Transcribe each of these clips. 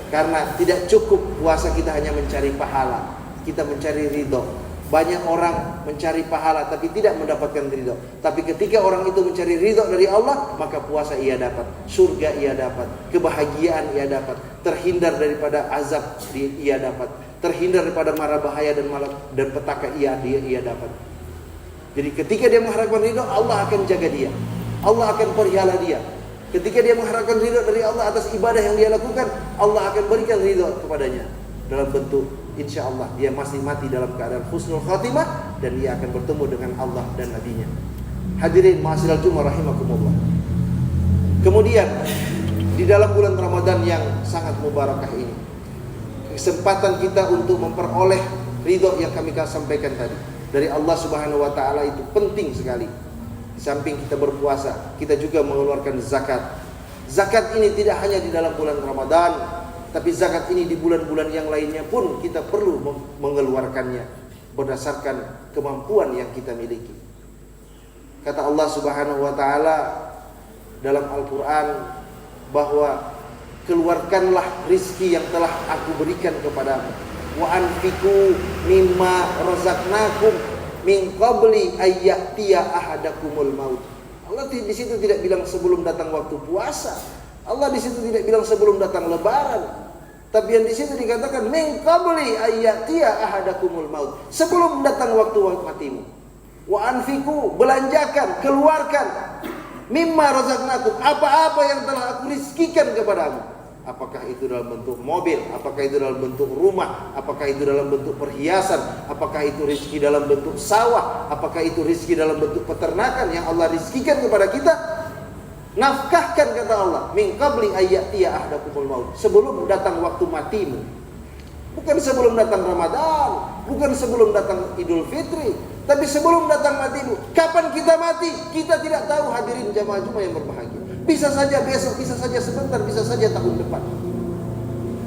Karena tidak cukup puasa kita hanya mencari pahala, kita mencari ridho. Banyak orang mencari pahala tapi tidak mendapatkan ridho. Tapi ketika orang itu mencari ridho dari Allah, maka puasa ia dapat, surga ia dapat, kebahagiaan ia dapat, terhindar daripada azab ia dapat, terhindar daripada mara bahaya dan petaka ia dapat. Jadi ketika dia mengharapkan ridho, Allah akan jaga dia, Allah akan pelihara dia. Ketika dia mengharapkan ridho dari Allah atas ibadah yang dia lakukan, Allah akan berikan ridho kepadanya dalam bentuk insya Allah dia masih mati dalam keadaan husnul khatimah dan dia akan bertemu dengan Allah dan Nabi-Nya. Hadirin ma'asyiral Jumat rahimakumullah. Kemudian di dalam bulan Ramadan yang sangat mubarakah ini, kesempatan kita untuk memperoleh ridho yang kami sampaikan tadi dari Allah Subhanahu wa taala itu penting sekali. Di samping kita berpuasa, kita juga mengeluarkan zakat. Zakat ini tidak hanya di dalam bulan Ramadan, tapi zakat ini di bulan-bulan yang lainnya pun kita perlu mengeluarkannya berdasarkan kemampuan yang kita miliki. Kata Allah Subhanahu wa taala dalam Al-Qur'an bahwa keluarkanlah rizki yang telah aku berikan kepadamu. Wa anfiqu mimma razaqnakum min qabli ayyatiya ahadakumul maut. Allah di situ tidak bilang sebelum datang waktu puasa. Allah di situ tidak bilang sebelum datang lebaran. Tapi yang di situ dikatakan min qabli ayyatiya ahadakumul maut. Sebelum datang waktu matimu. Wa anfiqu, belanjakan, keluarkan mimma razaqnakum, apa-apa yang telah aku rizkikan kepadamu. Apakah itu dalam bentuk mobil, apakah itu dalam bentuk rumah, apakah itu dalam bentuk perhiasan, apakah itu rezeki dalam bentuk sawah, apakah itu rezeki dalam bentuk peternakan yang Allah rizkikan kepada kita. Nafkahkan kata Allah, min qabli ayyatiya ahadakumul maut, sebelum datang waktu matimu. Bukan sebelum datang Ramadan, bukan sebelum datang Idul Fitri, tapi sebelum datang matimu. Kapan kita mati? Kita tidak tahu, hadirin jamaah Jumat yang berbahagia. Bisa saja besok, bisa saja sebentar, bisa saja tahun depan.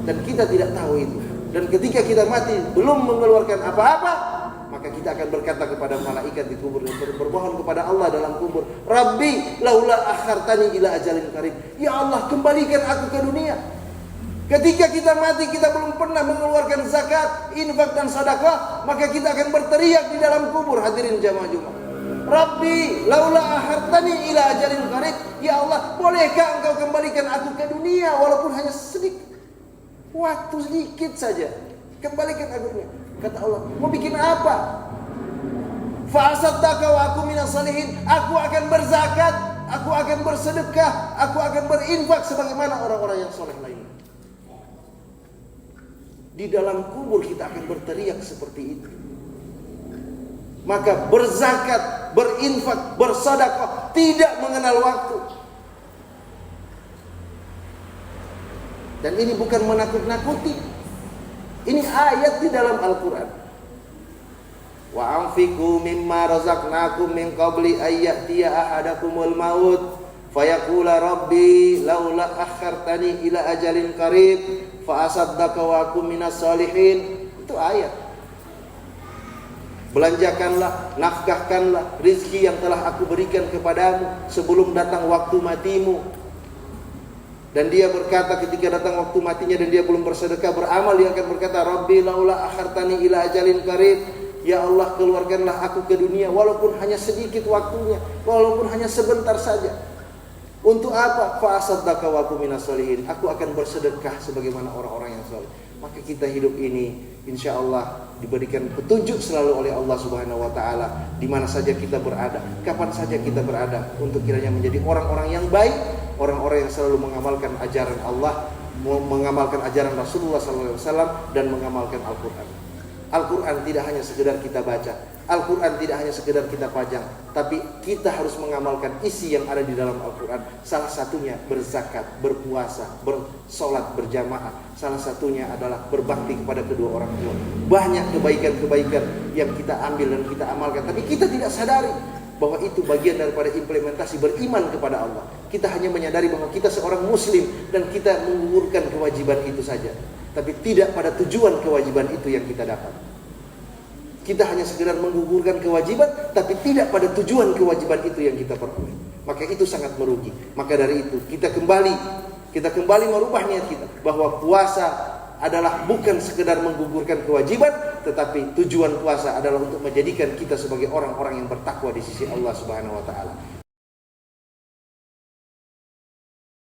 Dan kita tidak tahu itu. Dan ketika kita mati belum mengeluarkan apa-apa, maka kita akan berkata kepada malaikat di kubur dan bermohon kepada Allah dalam kubur, Rabbi laula akhartani ila ajalin qarib. Ya Allah, kembalikan aku ke dunia. Ketika kita mati kita belum pernah mengeluarkan zakat, infak dan sedekah, maka kita akan berteriak di dalam kubur, hadirin jamaah Jumat. Rabbi laula akhartani ila ajalin qarib. Ya Allah, bolehkah engkau kembalikan aku ke dunia walaupun hanya sedikit, waktu sedikit saja, kembalikan aku ke dunia. Kata Allah, mau bikin apa? Fa asaddaka wa aku minas salihin. Aku akan berzakat, aku akan bersedekah, aku akan berinfak sebagaimana orang-orang yang soleh lainnya. Di dalam kubur kita akan berteriak seperti itu. Maka berzakat, berinfak, bersedekah tidak mengenal waktu. Dan ini bukan menakut-nakuti. Ini ayat di dalam Al-Quran. Wa anfiqu mimma razaqnakum min qabli ayyatiya ahadakumul maut fayaqula rabbi laula akhartani ila ajalin qarib fa asaddaqa wa akum minas salihin. Itu ayat. Belanjakanlah, nafkahkanlah rizki yang telah aku berikan kepadamu sebelum datang waktu matimu. Dan dia berkata ketika datang waktu matinya dan dia belum bersedekah, beramal, dia akan berkata, Rabbi laula akhartani ila ajalin qarib. Ya Allah, keluarkanlah aku ke dunia walaupun hanya sedikit waktunya, walaupun hanya sebentar saja. Untuk apa? Fa asaddaqa wa akum minas sholihin. Aku akan bersedekah sebagaimana orang-orang yang saleh. Maka kita hidup ini insya Allah diberikan petunjuk selalu oleh Allah Subhanahu wa taala di mana saja kita berada, kapan saja kita berada, untuk kiranya menjadi orang-orang yang baik, orang-orang yang selalu mengamalkan ajaran Allah, mengamalkan ajaran Rasulullah SAW dan mengamalkan Al-Qur'an. Al-Qur'an tidak hanya sekedar kita baca, Al-Quran tidak hanya sekedar kita pajang, tapi kita harus mengamalkan isi yang ada di dalam Al-Quran. Salah satunya berzakat, berpuasa, bersolat berjamaah. Salah satunya adalah berbakti kepada kedua orang tua. Banyak kebaikan-kebaikan yang kita ambil dan kita amalkan, tapi kita tidak sadari bahwa itu bagian daripada implementasi beriman kepada Allah. Kita hanya menyadari bahwa kita seorang muslim dan kita menggugurkan kewajiban itu saja, tapi tidak pada tujuan kewajiban itu yang kita dapat. Kita hanya sekedar menggugurkan kewajiban, tapi tidak pada tujuan kewajiban itu yang kita peroleh. Maka itu sangat merugi. Maka dari itu kita kembali Kita kembali merubah niat kita bahwa puasa adalah bukan sekedar menggugurkan kewajiban, tetapi tujuan puasa adalah untuk menjadikan kita sebagai orang-orang yang bertakwa di sisi Allah Subhanahu wa taala.